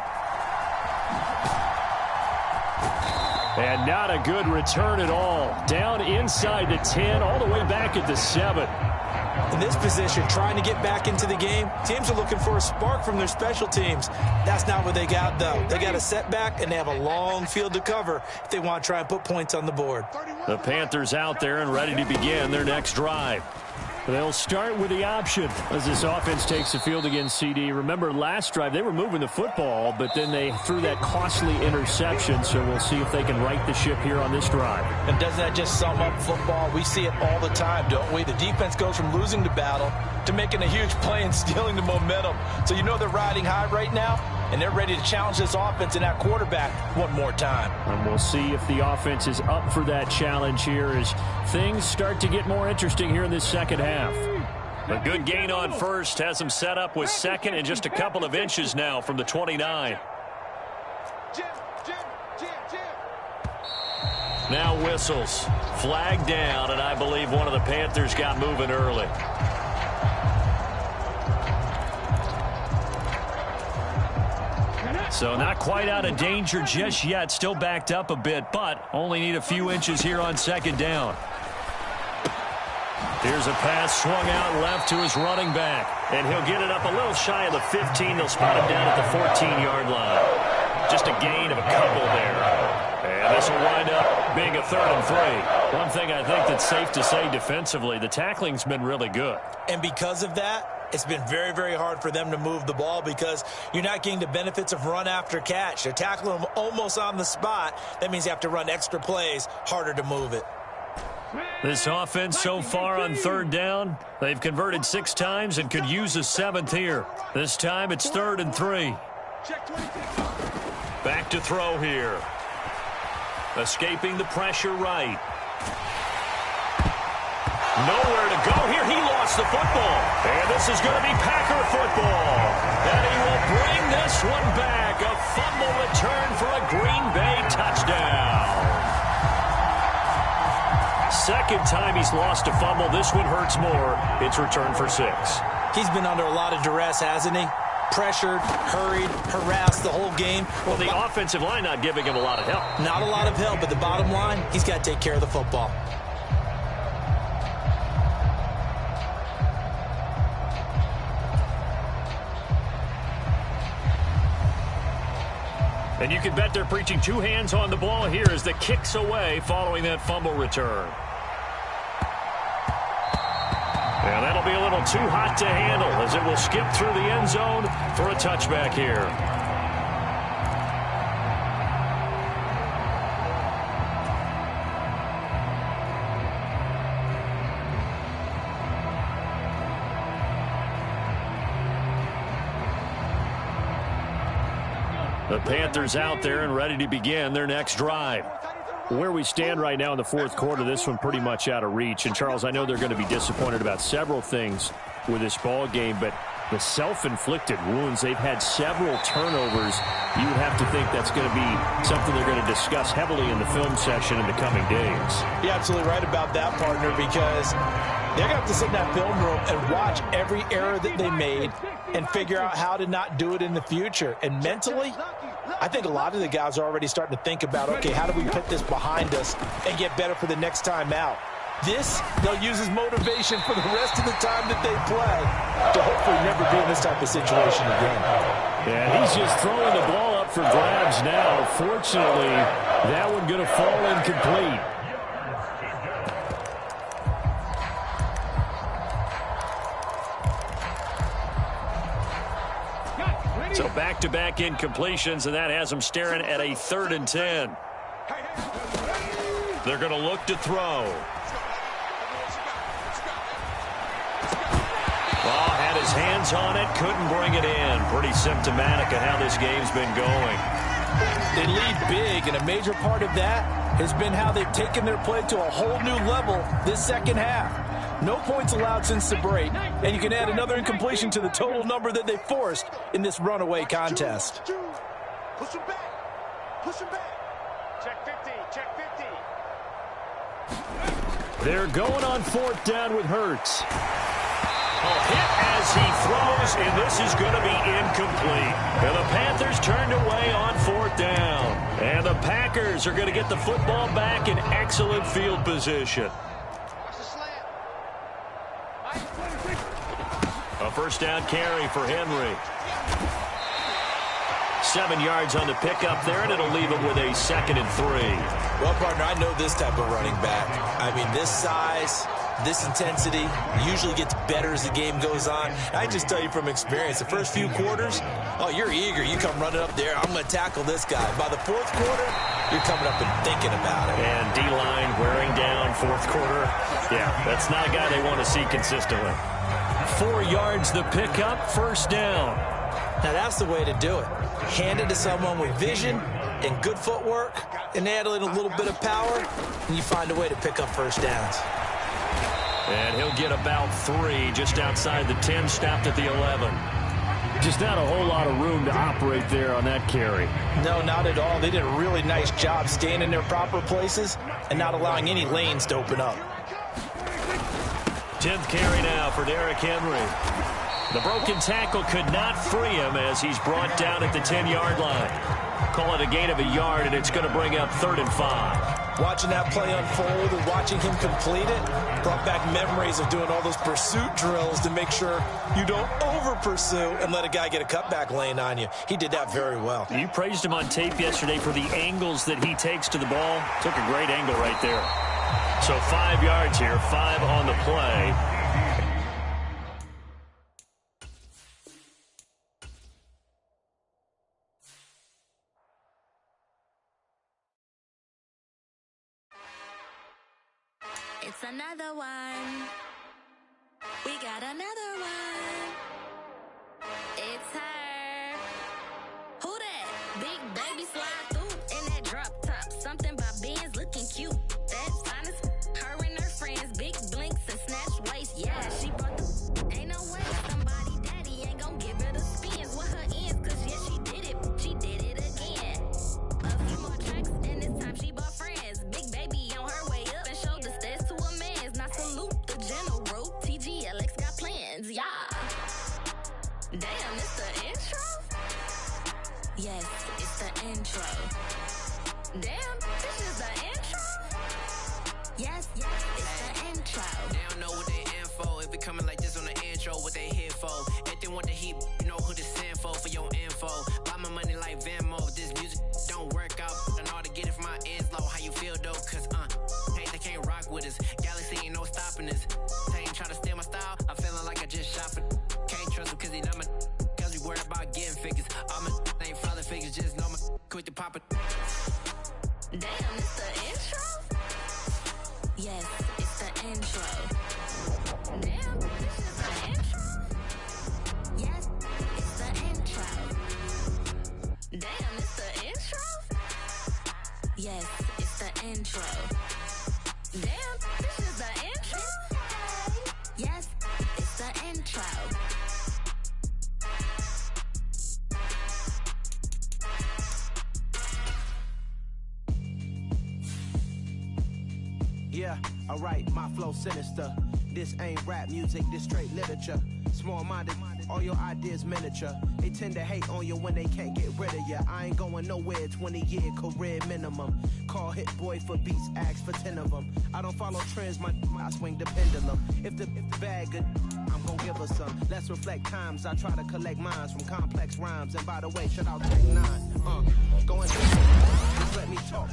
And not a good return at all. Down inside the 10, all the way back at the 7. In this position, trying to get back into the game, teams are looking for a spark from their special teams. That's not what they got, though. They got a setback, and they have a long field to cover if they want to try and put points on the board. The Panthers out there and ready to begin their next drive. They'll start with the option as this offense takes the field against CD. Remember, last drive, they were moving the football, but then they threw that costly interception, so we'll see if they can right the ship here on this drive. And doesn't that just sum up football? We see it all the time, don't we? The defense goes from losing the battle to making a huge play and stealing the momentum. So you know they're riding high right now, and they're ready to challenge this offense and that quarterback one more time. And we'll see if the offense is up for that challenge here as things start to get more interesting here in this 2nd half. A good gain on first has them set up with 2nd and just a couple of inches now from the 29. Now whistles. Flag down, and I believe one of the Panthers got moving early. So not quite out of danger just yet. Still backed up a bit, but only need a few inches here on 2nd down. Here's a pass swung out left to his running back. And he'll get it up a little shy of the 15. They'll spot him down at the 14-yard line. Just a gain of a couple there. And this will wind up being a 3rd and 3. One thing I think that's safe to say defensively, the tackling's been really good. And because of that, it's been very, very hard for them to move the ball because you're not getting the benefits of run after catch. They're tackling them almost on the spot. That means you have to run extra plays, harder to move it. This offense so far on 3rd down, they've converted 6 times and could use a 7th here. This time it's 3rd and 3. Back to throw here. Escaping the pressure right. Nowhere to go here. He lost the football. And this is going to be Packer football. And he will bring this one back. A fumble return for a Green Bay touchdown. 2nd time he's lost a fumble. This one hurts more. It's returned for 6. He's been under a lot of duress, hasn't he? Pressured, hurried, harassed the whole game. Well, the offensive line not giving him a lot of help. Not a lot of help, but the bottom line, he's got to take care of the football. And you can bet they're preaching 2 hands on the ball here as the kick's away following that fumble return. And that'll be a little too hot to handle as it will skip through the end zone for a touchback here. The Panthers out there and ready to begin their next drive. Where we stand right now in the fourth quarter, this one pretty much out of reach. And, Charles, I know they're going to be disappointed about several things with this ball game, but the self-inflicted wounds, they've had several turnovers. You would have to think that's going to be something they're going to discuss heavily in the film session in the coming days. You're absolutely right about that, partner, because they're going to have to sit in that film room and watch every error that they made and figure out how to not do it in the future. And mentally, I think a lot of the guys are already starting to think about, okay, how do we put this behind us and get better for the next time out? This, they'll use as motivation for the rest of the time that they play to hopefully never be in this type of situation again. Yeah, he's just throwing the ball up for grabs now. Fortunately, that one going to fall incomplete. So back-to-back incompletions, and that has them staring at a 3rd and 10. They're going to look to throw. Well, had his hands on it, couldn't bring it in. Pretty symptomatic of how this game's been going. They lead big, and a major part of that has been how they've taken their play to a whole new level this second half. No points allowed since the break, and you can add another incompletion to the total number that they forced in this runaway contest. Push him back. Push him back. Check 50. Check 50. They're going on 4th down with Hurts. A hit as he throws, and this is going to be incomplete. And the Panthers turned away on 4th down. And the Packers are going to get the football back in excellent field position. A 1st down carry for Henry. 7 yards on the pickup there, and it'll leave him with a 2nd and 3. Well, partner, I know this type of running back. I mean, this size, this intensity usually gets better as the game goes on. I just tell you from experience, the first few quarters, oh, you're eager. You come running up there, I'm going to tackle this guy. By the 4th quarter, you're coming up and thinking about it. And D-line wearing down 4th quarter. Yeah, that's not a guy they want to see consistently. 4 yards the pickup, 1st down. Now that's the way to do it. Hand it to someone with vision and good footwork, and add in a little bit of power, and you find a way to pick up 1st downs. And he'll get about 3 just outside the 10, stopped at the 11. Just not a whole lot of room to operate there on that carry. No, not at all. They did a really nice job staying in their proper places and not allowing any lanes to open up. 10th carry now for Derrick Henry. The broken tackle could not free him as he's brought down at the 10-yard line. Call it a gain of a yard, and it's going to bring up 3rd and 5. Watching that play unfold and watching him complete it brought back memories of doing all those pursuit drills to make sure you don't over-pursue and let a guy get a cutback lane on you. He did that very well. You praised him on tape yesterday for the angles that he takes to the ball. Took a great angle right there. So 5 yards here, 5 on the play. It's another one. We got another one. It's her. Who that? Big baby slide through in that drop top. Something by Benz looking cute. That's honest. Her and her friends, big blinks and snatch waist. Yeah, she brought the. Ain't no way somebody daddy ain't gonna give her the spins with her ends. Cause yeah, she did it. She did it again. A few more tracks and this time she bought friends. Big baby on her way up and showed the stairs to a man's. Now salute the general. TGLX got plans. Yeah. Damn, it's the intro? Yes, it's the intro. Damn, this is the intro? Yes, it's the intro. They don't know what they info. If it coming like this on the intro, what they here for? If they want the heat, you know who to send for your info. Buy my money like Venmo. If this music don't work out, and all to get it from my ends low. How you feel though? Cause hey, they can't rock with us. Galaxy ain't no stopping us. They ain't try to steal my style. pop it. Damn, it's the intro? Yes, it's the intro. Damn, this is the intro? Yes, it's the intro. Damn, it's the intro? Yes, it's the intro. Damn, this is the intro? Yes, it's the intro. Yeah, alright, my flow sinister. This ain't rap music, this straight literature. Small-minded, all your ideas miniature. They tend to hate on you when they can't get rid of you. I ain't going nowhere, 20-year career minimum. Call hit boy for beats, ask for 10 of them. I don't follow trends, I swing the pendulum. If the bag good, I'm gon' give her some. Let's reflect times, I try to collect minds from complex rhymes. And by the way, shout out Tech 9. Going just let me talk.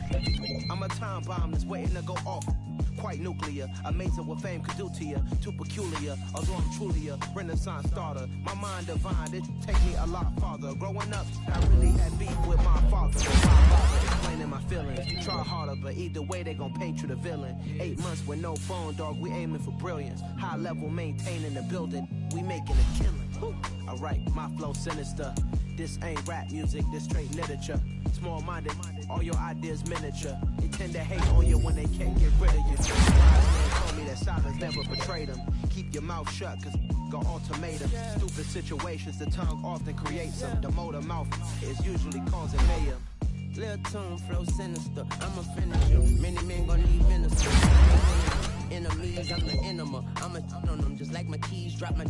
I'm a time bomb that's waiting to go off. Quite nuclear, amazing what fame could do to you. Too peculiar, although I'm truly a renaissance starter. My mind divine, it take me a lot farther. Growing up, I really had beef with my father. Explaining my feelings, try harder, but either way they gon' paint you the villain. 8 months with no phone, dog, we aiming for brilliance. High level maintaining the building, we making a killing. Alright, my flow sinister. This ain't rap music, this straight literature. Small-minded, all your ideas miniature. They tend to hate on you when they can't get rid of you. Wise man told me that silence never betrayed them. Keep your mouth shut, cause got ultimatum. Stupid situations, the tongue often creates them. The motor mouth is usually causing mayhem. Lil' tune, flow sinister, I'ma finish you. Many men gon' need ministers. Enemies, I'm the enema. I'ma on them just like my keys, drop my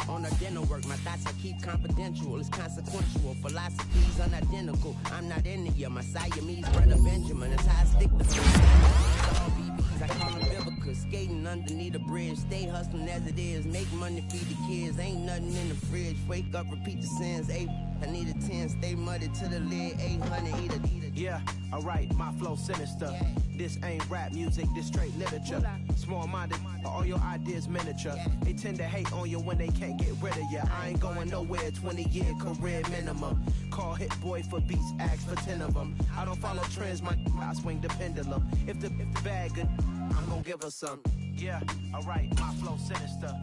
on the dinner work. My thoughts I keep confidential, it's consequential. Philosophies unidentical. I'm not into you, my Siamese brother Benjamin. That's how I stick to all BBs, I call them biblicals. Skating underneath a bridge, stay hustling as it is. Make money, feed the kids, ain't nothing in the fridge. Wake up, repeat the sins. I need a 10, stay muddy to the lid. 800, eat a. Yeah, alright, my flow sinister. This ain't rap music, this straight literature. Small-minded, all your ideas miniature. They tend to hate on you when they can't get rid of you. I ain't going nowhere, 20-year career minimum. Call hit boy for beats, ask for 10 of them. I don't follow trends, I swing the pendulum. If the bag good, I'm gon' give her some. Yeah, alright, my flow sinister.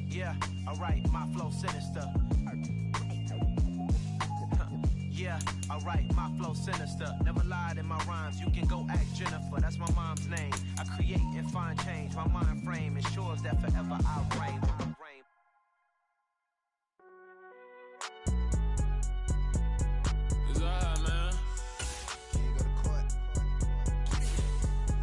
Yeah, alright, my flow sinister. Yeah, alright, my flow sinister. Never lied in my rhymes, you can go ask Jennifer. That's my mom's name. I create and find change. My mind frame ensures that forever I'll reign. It's alright, man.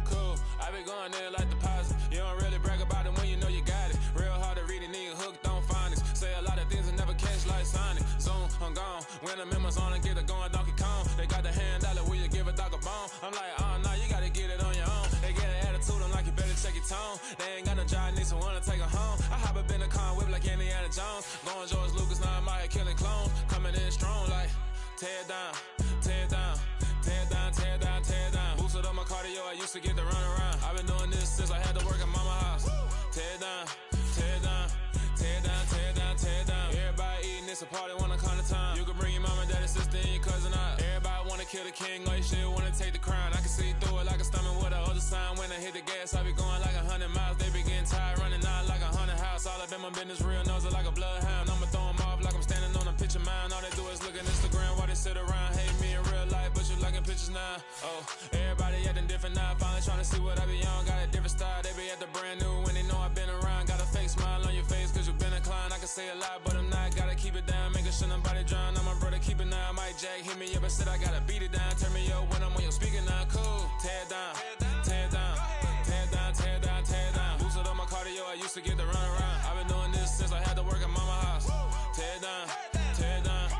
Cool, I be going there like deposit. You don't really brag about it when you know you got it. Real hard to read a nigga hooked on phonics. Say a lot of things and never catch like Sonic. Zoom, I'm gone. When the members on and get it going Donkey Kong. They got the hand dollar, will you give a dog a bone? I'm like, oh no, you gotta get it on your own. They get an attitude, I'm like, you better check your tone. They ain't got no job, need someone to take her home. I hop up in the car, whip like Indiana Jones. Going George Lucas, now I'm out here killing clones. Coming in strong like, tear down, tear down, tear down, tear down, tear down. Boosted up my cardio, I used to get to run around. I've been doing this since I had to work at mama house. Tear down, tear down, tear down, tear down, tear down. Everybody eating, it's a party, wanna come to time. You can bring your mama, daddy, sister, and your cousin out. Everybody wanna kill the king, or you shit wanna take the crown. I can see through it like a stomach with a other sign. When I hit the gas, I be going like 100 miles. They be getting tired, running out like 100 house. All up in my business, real nose it like a bloodhound. I'ma throw them off like I'm standing on a picture mound. All they do is look at Instagram while they sit around. Hate me in real life, but you liking pictures now. Oh, everybody acting different now. Finally trying to see what I be on. Got a different style, they be at the brand new when they know I've been around. Got a fake smile on your face cause you been inclined. I can say a lot, but I'm not. Gotta keep it down, making sure nobody drown. I'm my brother, keep it now. Mike Jack hit me up and said I gotta beat it down. Turn me up when I'm on your speaker now. Cool, tear down, tear down, tear down, tear down, tear down. Boosted up my cardio, I used to get to run around. I've been doing this since I had to work at mama house. Tear down, tear down,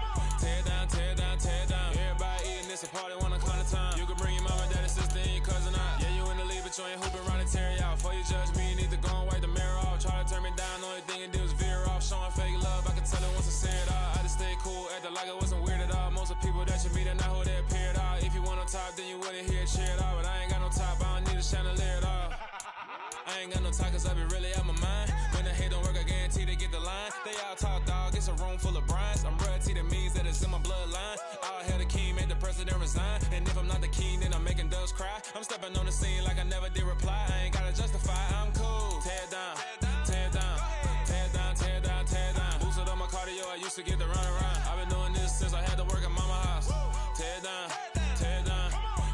tear down, tear down, tear down. Everybody eating, it's a party, wanna come to time. You can bring your mama, daddy, sister, and your cousin out. Yeah, you in the lead, but you ain't hooping around and tear you out. Before you judge me, you need to go and wipe the mirror off. Try to turn me down, only thing you do is veer off. Showing fake love, I can tell it once I see it all. I just stay cool, acting like it wasn't weird at all. Most of the people that you meet are not who they appear at all. If you want on top, then you wouldn't hear it cheer at all. But I ain't got no top, I don't need a chandelier at all. I ain't got no talk cause I be really out my mind. When the hate don't work, I guarantee they get the line. They all talk, dog, it's a room full of brinds. I'm royalty, that means that it's it's in my bloodline. I'll have the king, make the president resign. And if I'm not the king, then I'm making doves cry. I'm stepping on the scene like I never did reply. I ain't gotta justify, I'm cool. Tear down, tear down, tear down, tear down, tear down. Boosted on my cardio, I used to get the run around. I've been doing this since I had to work at mama house. Tear down, tear down,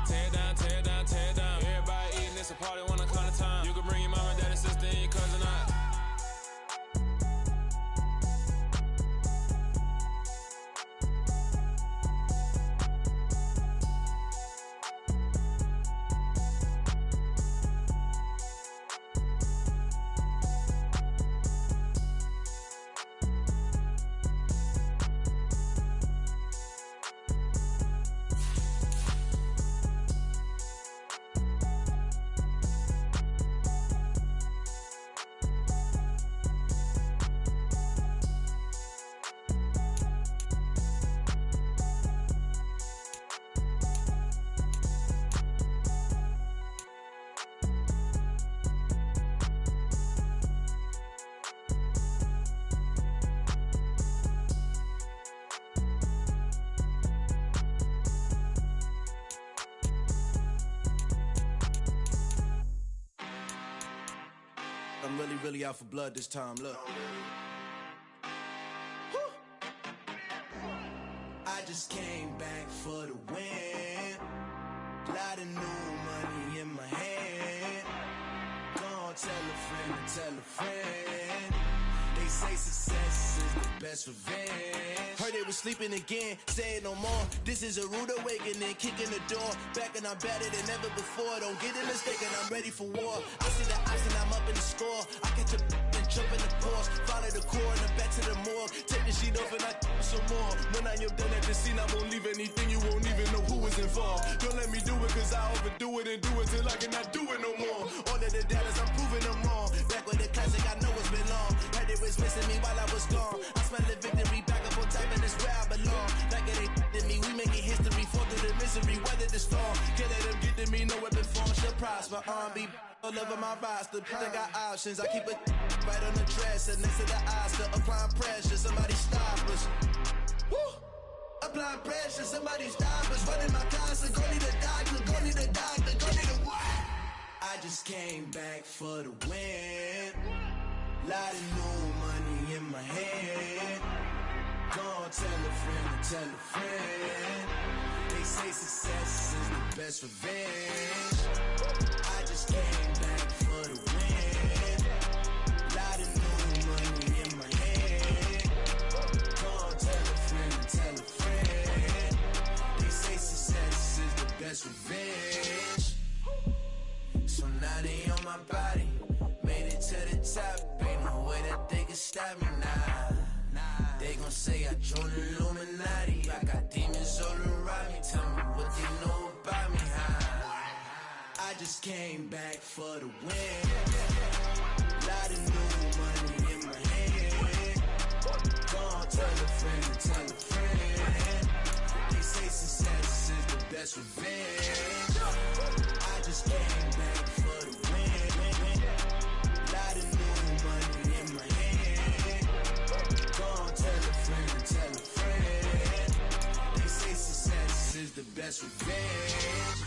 tear down, tear down, tear down. Everybody eating, it's a party when I come to time. You can bring your mama, daddy, sister, and your cousin out. I'm really out for blood this time, look. I just came back for the win. Lot of new money in my hand. Gonna tell a friend to tell a friend. They say success is the best revenge. Heard they was sleeping again, say it no more. This is a rude awakening, kicking the door. Back and I'm better than ever before. Don't get it mistaken, I'm ready for war. I see the ice and I'm up in the score. I catch a and jump in the course. Follow the core and I'm back to the morgue. Take the sheet off and I some more. When I am done at the scene, I won't leave anything. You won't even know who was involved. Don't let me do it cause I overdo it and do it till I cannot do it no more. All of the doubters, I'm proving them wrong. Back with the classic, I know it's been long. Heard it was missing me while I was gone. I smell the victory, back up on time and it's where I belong. Like it ain't to me, we making history. Fall through the misery, weather the storm. Can't let them get to me, no weapon form should prosper. R&B all over my roster, I got options. I keep it right on the dresser, next to the Oscar. Applying pressure, somebody stop us. Woo! Applying pressure, somebody stop us. Running my concert, go need a doctor, go need a doctor, go need a what? I just came back for the win. Lot of new money in my hand. Gonna tell a friend to tell a friend. They say success is the best revenge. I just came back for the win. Lot of new money in my hand. Gonna tell a friend to tell a friend. They say success is the best revenge. So now they on my body. Made it to the top. Ain't no way that they can stop me now. They gon' say I joined the Illuminati. I got demons all around me. Tell me what they know about me, huh? I just came back for the win. Lot of new money in my hand. Gonna tell a friend to tell a friend. They say success is the best revenge. I just came back for the win. Lot of new money in my hand. Gonna tell a friend to tell a friend. They say success is the best revenge.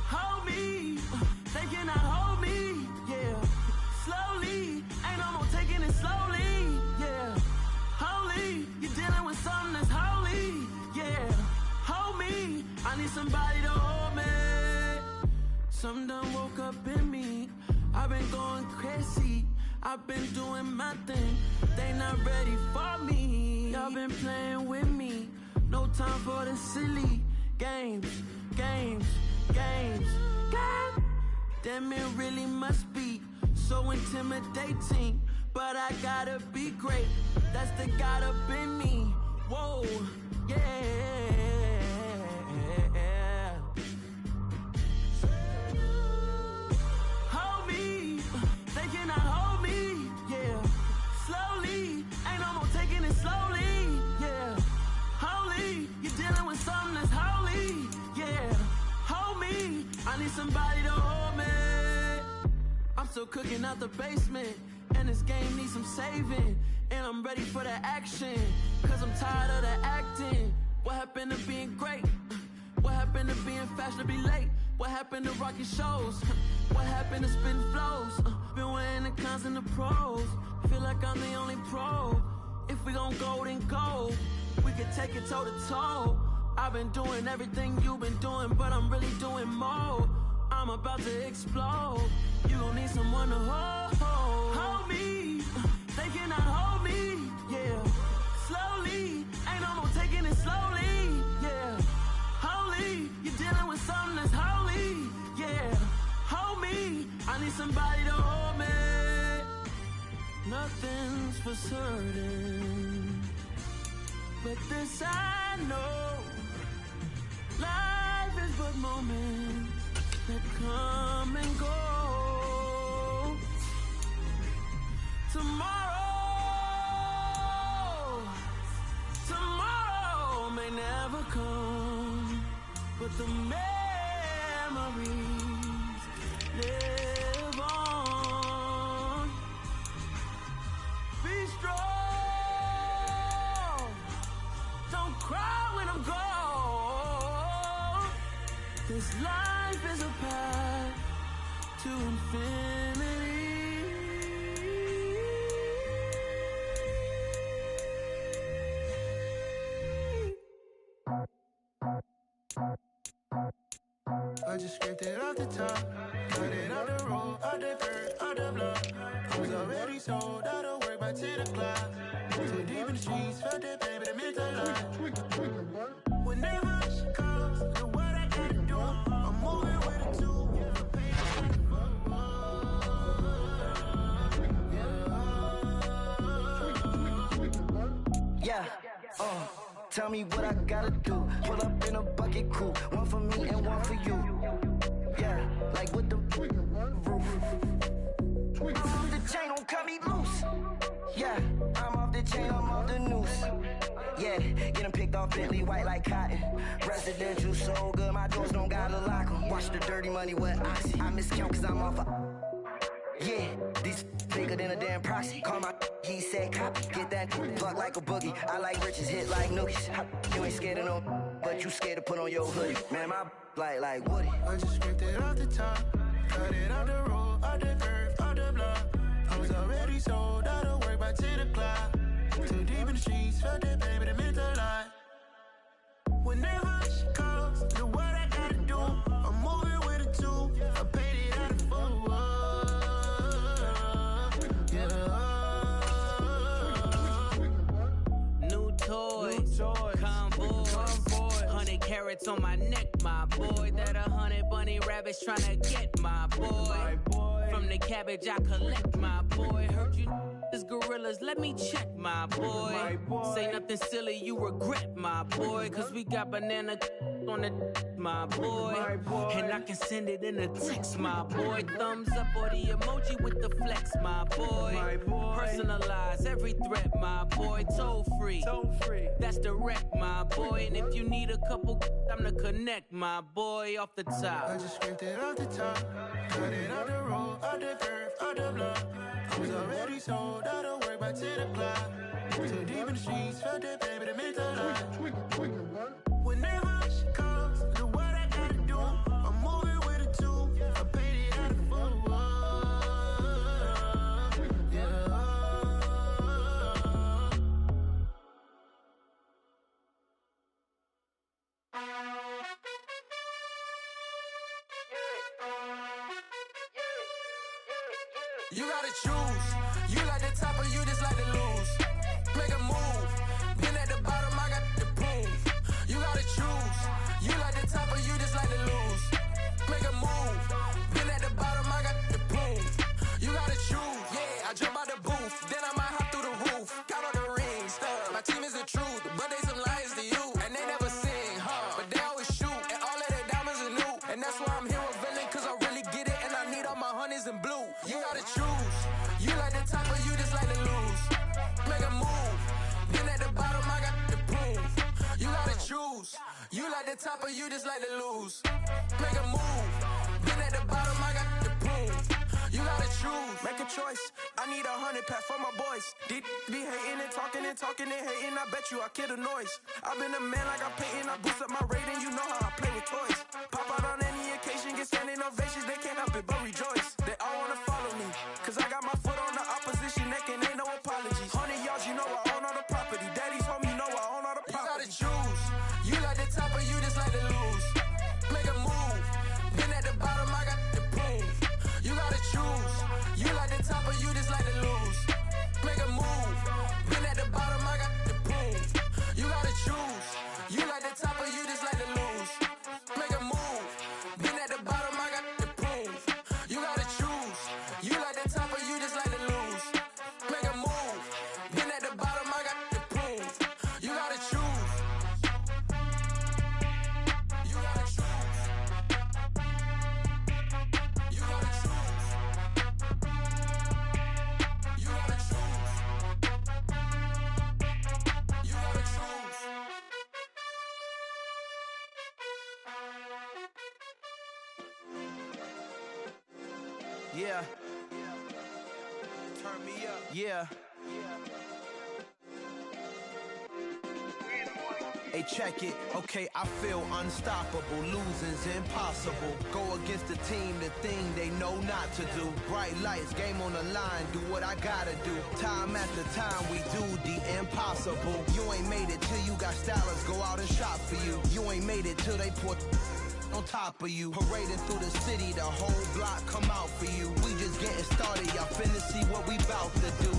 Hold me, they cannot hold me, yeah. Slowly, ain't no more taking it slowly, yeah. Holy, you're dealing with something that's holy, yeah. Hold me, I need somebody to hold me. Something done woke up in me. I've been going crazy, I've been doing my thing. They not ready for me. Y'all been playing with me. No time for the silly games, games, games, games. Damn, it really must be so intimidating. But I gotta be great, that's the God up in me. Whoa, Hold me, they cannot hold me, yeah. Slowly, ain't no more taking it slowly, yeah. Holy, you're dealing with something that's holy, yeah. Hold me, I need somebody to hold me. I'm still cooking out the basement, and this game needs some saving. And I'm ready for the action, cause I'm tired of the acting. What happened to being great? What happened to being fashionably late? What happened to rocking shows? What happened to spitting flows? Been weighing the cons and the pros. Feel like I'm the only pro. If we gon' go, then go. We could take it toe to toe. I've been doing everything you've been doing, but I'm really doing more. I'm about to explode. You gon' need someone to hold me. They cannot hold me, yeah. Slowly, ain't no more taking it slowly, yeah. Holy, you're dealing with something that's holy, yeah. Hold me, I need somebody to hold me. Nothing's for certain, but this I know. Life is but moments that come and go. Tomorrow may never come, but the memories live on. Be strong, don't cry when I'm gone. This life is a path to infinity. I just scraped it off the top, cut it off the road, off the dirt, off the block. I was already sold out of work by 10 o'clock. Too deep in the streets, felt that pain, but it meant a lot. Whenever she calls, know what I gotta do. I'm moving with a two. Yeah, tell me what I gotta do. Pull up in a bucket crew, one for me and one for you. Yeah, like with the roof. I'm off the chain, don't cut me loose. Yeah, I'm off the chain, I'm off the noose. Yeah, getting picked off Bentley white like cotton. Residential so good, my doors don't gotta lock 'em. Watch the dirty money with Oxy. I miscount cause I'm off a... Yeah, these bigger than a damn proxy. Call my he said copy. Get that plug like a boogie. I like riches, hit like nookies. You ain't scared of no, but you scared to put on your hoodie. Man, my like Woody. I just scraped it off the top, cut it off the road, off the curve, off the block. I was already sold out of work by 10 o'clock. Too deep in the streets, felt that pain, but it meant a lot. Whenever she calls, know what I gotta do. I'm moving with a two. I paid it out of full. Toys, convoys, 100 carats on my neck, my boy. That 100 bunny rabbits tryna get my boy. From the cabbage I collect, my boy. Heard you is gorillas, let me check, my boy. Say nothing silly, you regret, my boy. Cause we got banana on the my boy. And I can send it in a text, my boy. Thumbs up or the emoji with the flex, my boy. Personalize every threat, my boy. Toll free. That's direct, my boy. And if you need a couple, I'm the connect, my boy, off the top. I just scraped it off the top, cut it off the road, off the curve, off the block. I was already sold out of work by 10 o'clock. Too deep in the streets, felt that pain, but it meant a lot. Whenever she calls, know what I gotta do. I'm moving with a two. I paid it out of full. You gotta choose. You like the top or you just like to lose. Make a move. Been at the bottom, I got the proof. You gotta choose. You like the top or you just like to lose. Make a move. Been at the bottom, I got the proof. You gotta choose. Yeah, I jump out the booth. Then I might hop through the roof. Got all the rings. My team is the truth, but they some liars to you. top of you just like to lose. Make a move. Been at the bottom, I got the prove. You gotta choose. Make a choice. I need 100 pack for my boys. Be hating and talking and hating. I bet you I kill the noise. I've been a man like I'm Peyton. I boost up my rating. You know how I play with toys. Pop out on any occasion, get standing ovations. They can't help it but rejoice. They all wanna follow me, cause I got my foot on the opposition neck and ain't no apologies. 100 yards, you know I own all the property. Daddy's home, you know I own all the property. You gotta choose. You like the top or you just like to lose. Make a move. Been at the bottom, I got the prove. You gotta choose. You like the top or you just like to lose. Make a move. Been at the bottom, I got the prove. You gotta choose. You like the top or you just like to lose. Make a move. Been at the bottom, I got the prove. You gotta choose. You like the top or you just like to lose. Make a move. Been at the bottom, I got the prove. You gotta choose. You gotta choose. You gotta choose. You gotta choose. You gotta choose. Yeah. Turn me up. Yeah. Hey, check it. Okay, I feel unstoppable. Losing's impossible. Go against the team, the thing they know not to do. Bright lights, game on the line. Do what I gotta do. Time after time, we do the impossible. You ain't made it till you got stylers go out and shop for you. You ain't made it till they put on top of you. Parading through the city, the whole block come out for you. We just getting started, y'all finna see what we bout to do.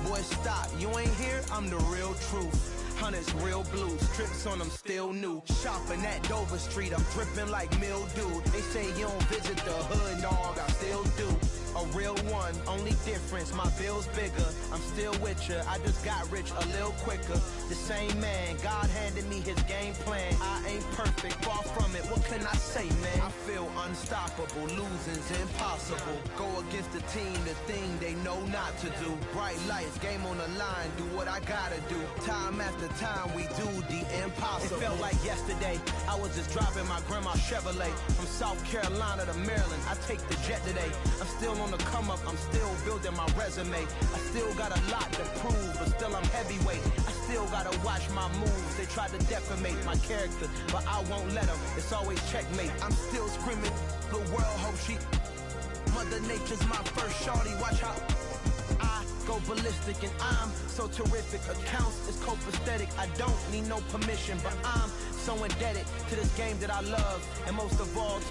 Boy, stop, you ain't here, I'm the real truth. Hunters, real blue, strips on them still new. Shopping at Dover Street, I'm dripping like mildew. They say you don't visit the hood, dog, I still do. A real one, only difference, my bill's bigger. I'm still with ya, I just got rich a little quicker. The same man, God handed me his game plan. I ain't perfect, far from it, what can I say, man? I feel unstoppable, losing's impossible. Go against the team, the thing they know not to do. Bright lights, game on the line, do what I gotta do. Time after time, we do the impossible. It felt like yesterday, I was just driving my grandma's Chevrolet. From South Carolina to Maryland, I take the jet today. I'm still on the come up, I'm still building my resume. I still got a lot to prove, but still I'm heavyweight. I still gotta watch my moves. They tried to defamate my character, but I won't let them. It's always checkmate. I'm still screaming, the world hope she. Mother Nature's my first shorty, watch how I go ballistic and I'm so terrific. Accounts is copacetic, I don't need no permission, but I'm so indebted to this game that I love, and most of all